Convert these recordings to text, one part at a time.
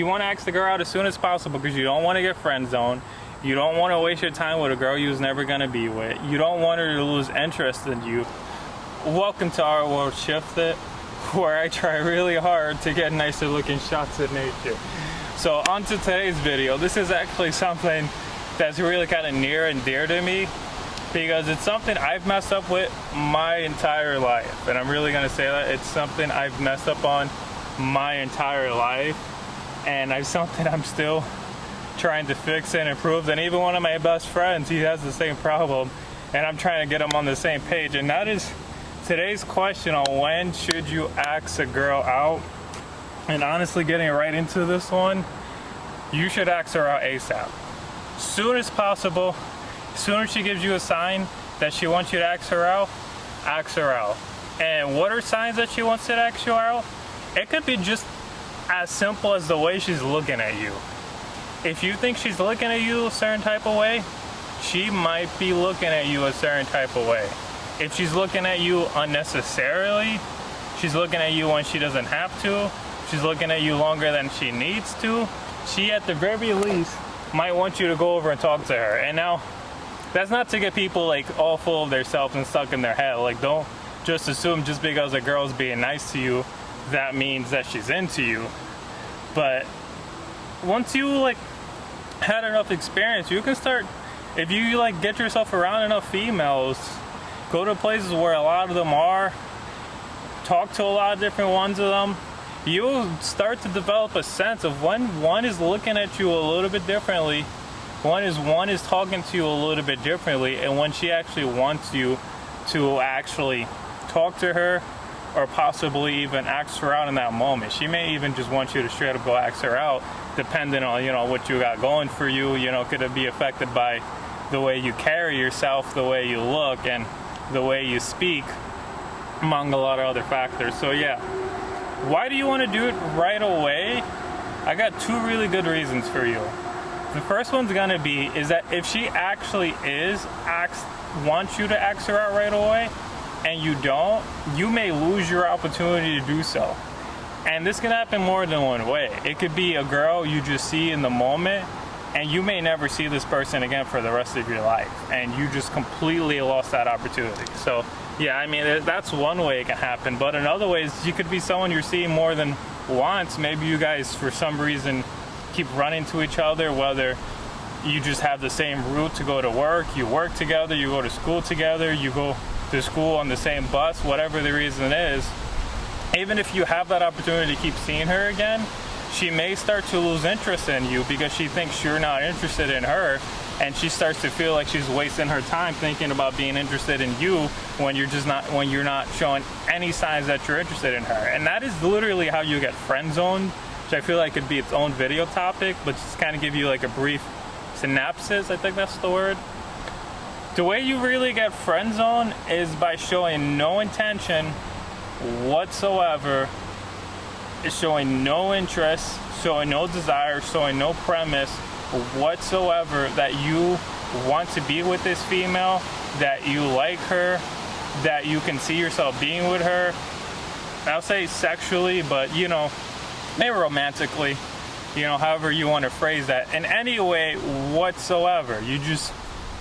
You want to ask the girl out as soon as possible because you don't want to get friend zoned. You don't want to waste your time with a girl you was never going to be with. You don't want her to lose interest in you. Welcome to our world shifted, where I try really hard to get nicer looking shots of nature. So on to today's video. This is actually something that's really kind of near and dear to me because it's something I've messed up with my entire life. And I'm really going to say that it's something I've messed up on my entire life. And it's something I'm still trying to fix and improve. And even one of my best friends, he has the same problem. And I'm trying to get him on the same page. And that is today's question on when should you ask a girl out. And honestly, getting right into this one, you should ask her out ASAP. Soon as possible, soon as she gives you a sign that she wants you to ask her out, ask her out. And what are signs that she wants to ask you out? It could be just as simple as the way she's looking at you. If you think she's looking at you a certain type of way, she might be looking at you a certain type of way. If she's looking at you unnecessarily, she's looking at you when she doesn't have to, she's looking at you longer than she needs to, she at the very least might want you to go over and talk to her. And now, that's not to get people like all full of themselves and stuck in their head. Like, don't just assume just because a girl's being nice to you, that means that she's into you. But once you like had enough experience, you can start, if you like get yourself around enough females, go to places where a lot of them are, talk to a lot of different ones of them, you'll start to develop a sense of when one is looking at you a little bit differently, one is talking to you a little bit differently, and when she actually wants you to actually talk to her or possibly even ask her out in that moment. She may even just want you to straight up go ask her out, depending on, you know, what you got going for you. You know, could it be affected by the way you carry yourself, the way you look, and the way you speak, among a lot of other factors. So yeah, why do you want to do it right away? I got two really good reasons for you. The first one's gonna be is that if she actually wants you to ask her out right away, and you don't, you may lose your opportunity to do so. And this can happen more than one way. It could be a girl you just see in the moment, and you may never see this person again for the rest of your life, and you just completely lost that opportunity. So yeah, I mean, that's one way it can happen. But another way is you could be someone you're seeing more than once. Maybe you guys, for some reason, keep running to each other, whether you just have the same route to go to work, you work together, you go to school together, you go to school on the same bus, whatever the reason is. Even if you have that opportunity to keep seeing her again, she may start to lose interest in you because she thinks you're not interested in her, and she starts to feel like she's wasting her time thinking about being interested in you when you're not showing any signs that you're interested in her. And that is literally how you get friend zoned, which I feel like could be its own video topic, but just kind of give you like a brief synopsis, I think that's the word. The way you really get friend zoned is by showing no intention whatsoever, showing no interest, showing no desire, showing no premise whatsoever that you want to be with this female, that you like her, that you can see yourself being with her. I'll say sexually, but you know, maybe romantically, you know, however you want to phrase that, in any way whatsoever.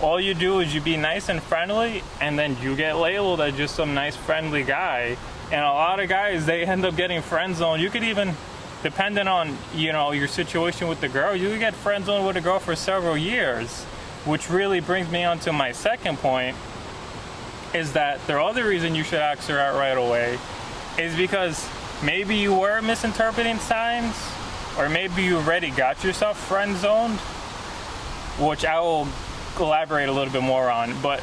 All you do is you be nice and friendly, and then you get labeled as just some nice friendly guy. And a lot of guys, they end up getting friend zoned. You could even, depending on, you know, your situation with the girl, you could get friend zoned with a girl for several years. Which really brings me on to my second point, is that the other reason you should ask her out right away is because maybe you were misinterpreting signs, or maybe you already got yourself friend zoned, which I will elaborate a little bit more on. But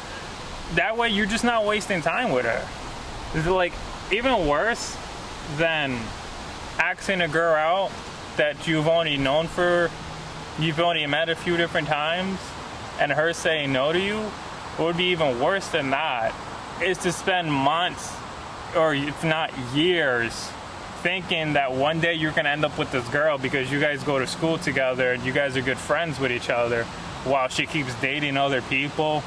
that way you're just not wasting time with her. It's like even worse than asking a girl out that you've only met a few different times and her saying no to you. What would be even worse than that is to spend months, or if not years, thinking that one day you're gonna end up with this girl because you guys go to school together and you guys are good friends with each other, while she keeps dating other people,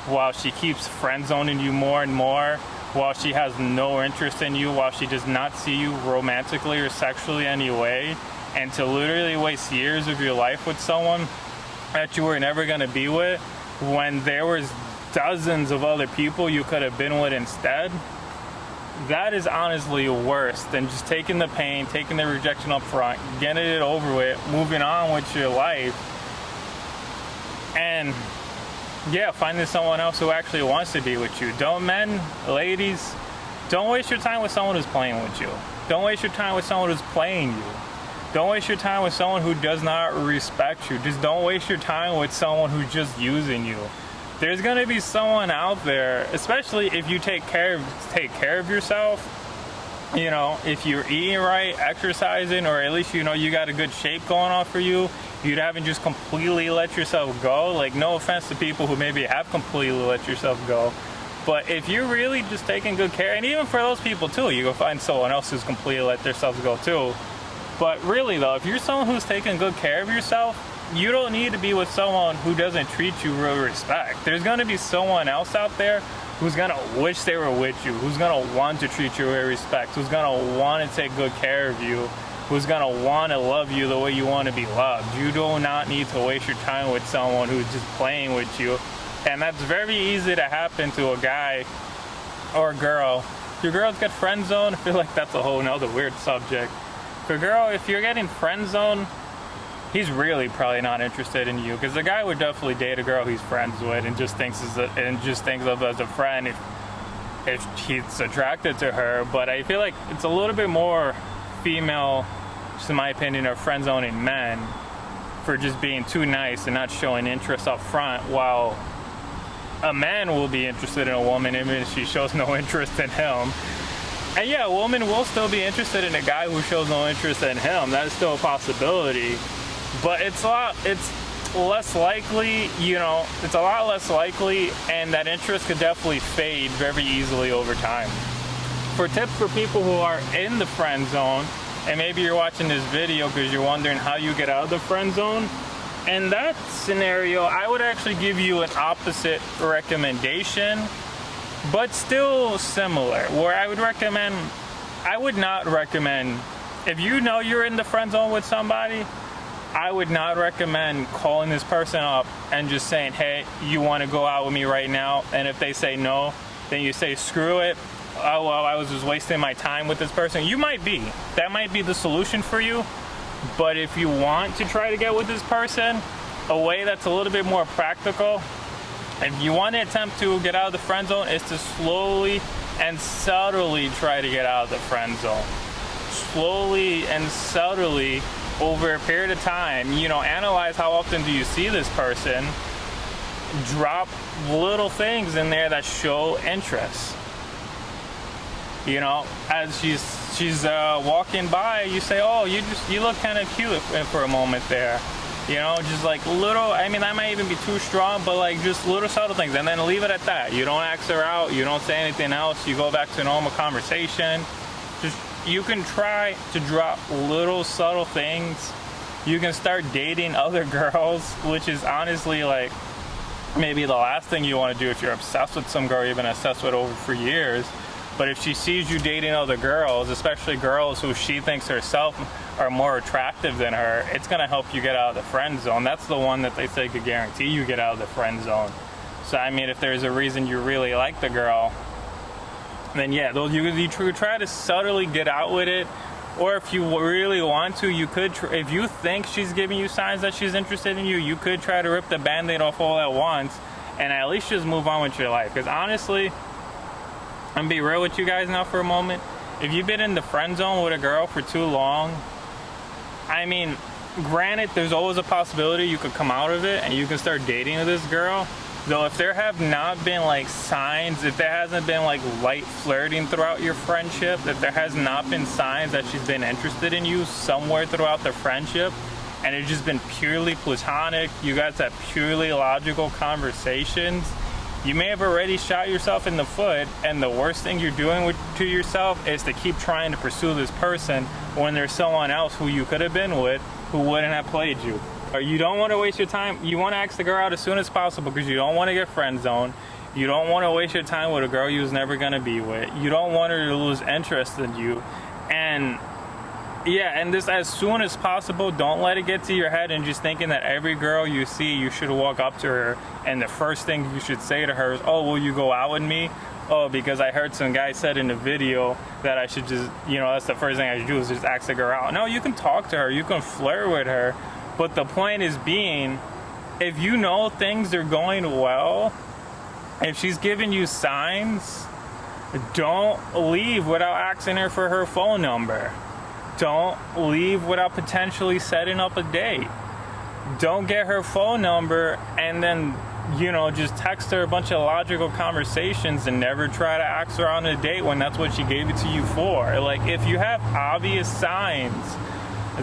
while she keeps friend zoning you more and more, while she has no interest in you, while she does not see you romantically or sexually anyway, and to literally waste years of your life with someone that you were never going to be with, when there was dozens of other people you could have been with instead, that is honestly worse than just taking the pain, taking the rejection up front, getting it over with, moving on with your life, and yeah, finding someone else who actually wants to be with you. Don't, men, ladies, don't waste your time with someone who's playing with you. Don't waste your time with someone who's playing you. Don't waste your time with someone who does not respect you. Just don't waste your time with someone who's just using you. There's gonna be someone out there, especially if you take care of yourself. You know, if you're eating right, exercising, or at least you know you got a good shape going on for you. You haven't just completely let yourself go. Like, no offense to people who maybe have completely let yourself go, but if you're really just taking good care, and even for those people too, you go find someone else who's completely let themselves go too. But really though, if you're someone who's taking good care of yourself, you don't need to be with someone who doesn't treat you with respect. There's gonna be someone else out there who's gonna wish they were with you, who's gonna want to treat you with respect, who's gonna want to take good care of you, who's gonna want to love you the way you want to be loved. You do not need to waste your time with someone who's just playing with you. And that's very easy to happen to a guy or a girl. Your girls get friend zoned. I feel like that's a whole nother weird subject. For a girl, if you're getting friend zoned, he's really probably not interested in you, because the guy would definitely date a girl he's friends with and just thinks of as a friend if he's attracted to her. But I feel like it's a little bit more female, just in my opinion, are friend zoning men for just being too nice and not showing interest up front, while a man will be interested in a woman even if she shows no interest in him. And yeah, a woman will still be interested in a guy who shows no interest in him. That is still a possibility. But it's less likely, you know, it's a lot less likely, and that interest could definitely fade very easily over time. For tips for people who are in the friend zone, and maybe you're watching this video because you're wondering how you get out of the friend zone, in that scenario, I would actually give you an opposite recommendation, but still similar, where I would not recommend, if you know you're in the friend zone with somebody, I would not recommend calling this person up and just saying, hey, you want to go out with me right now? And if they say no, then you say, screw it. Oh, well, I was just wasting my time with this person. That might be the solution for you. But if you want to try to get with this person, a way that's a little bit more practical, if you want to attempt to get out of the friend zone, is to slowly and subtly try to get out of the friend zone. Slowly and subtly over a period of time, you know, analyze how often do you see this person, drop little things in there that show interest. You know, as she's walking by, you say, oh, you look kind of cute for a moment there. You know, just like little, I mean, that might even be too strong, but like just little subtle things, and then leave it at that. You don't ask her out, you don't say anything else, you go back to normal conversation. You can try to drop little subtle things. You can start dating other girls, which is honestly like maybe the last thing you want to do if you're obsessed with some girl you've been obsessed with over for years. But if she sees you dating other girls, especially girls who she thinks herself are more attractive than her, it's going to help you get out of the friend zone. That's the one that they say could guarantee you get out of the friend zone. So I mean, if there's a reason you really like the girl, then yeah, you try to subtly get out with it. Or if you really want to, you could, if you think she's giving you signs that she's interested in you, you could try to rip the band-aid off all at once and at least just move on with your life. Because honestly, I'm gonna be real with you guys now for a moment. If you've been in the friend zone with a girl for too long, I mean, granted, there's always a possibility you could come out of it and you can start dating this girl. Though if there have not been like signs, if there hasn't been like light flirting throughout your friendship, if there has not been signs that she's been interested in you somewhere throughout the friendship, and it's just been purely platonic, you guys have purely logical conversations, you may have already shot yourself in the foot, and the worst thing you're doing to yourself is to keep trying to pursue this person when there's someone else who you could have been with who wouldn't have played you. Or you don't want to waste your time. You want to ask the girl out as soon as possible because you don't want to get friend zoned. You don't want to waste your time with a girl you was never going to be with. You don't want her to lose interest in you. And Yeah, and this as soon as possible. Don't let it get to your head and just thinking that every girl you see, you should walk up to her and the first thing you should say to her is, oh, will you go out with me? Oh, because I heard some guy said in the video that I should just, that's the first thing I should do is just ask the girl out. No, you can talk to her, you can flirt with her, but the point is being, if you know things are going well, if she's giving you signs, don't leave without asking her for her phone number. Don't leave without potentially setting up a date. Don't get her phone number and then, just text her a bunch of logical conversations and never try to ask her on a date when that's what she gave it to you for. Like, if you have obvious signs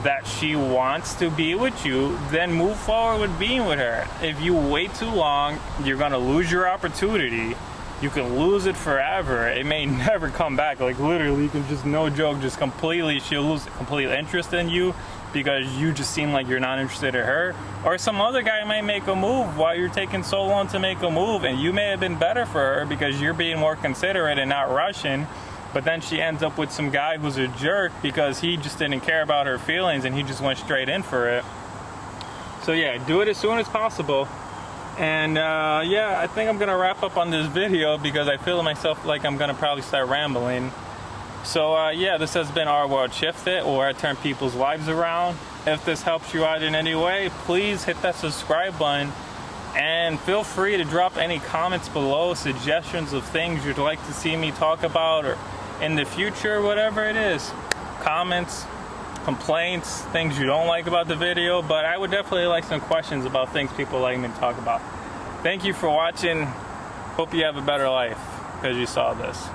that she wants to be with you, then move forward with being with her. If you wait too long, you're gonna lose your opportunity. You can lose it forever. It may never come back. Like, literally, you can just, no joke, just she'll lose complete interest in you because you just seem like you're not interested in her. Or some other guy might make a move while you're taking so long to make a move, and you may have been better for her because you're being more considerate and not rushing. But then she ends up with some guy who's a jerk because he just didn't care about her feelings and he just went straight in for it. So yeah, do it as soon as possible. And I think I'm gonna wrap up on this video because I feel myself like I'm gonna probably start rambling. So this has been Our World Shift It, where I turn people's lives around. If this helps you out in any way, please hit that subscribe button and feel free to drop any comments below, suggestions of things you'd like to see me talk about or in the future, whatever it is. Comments, complaints, things you don't like about the video, but I would definitely like some questions about things people like me to talk about. Thank you for watching. Hope you have a better life because you saw this.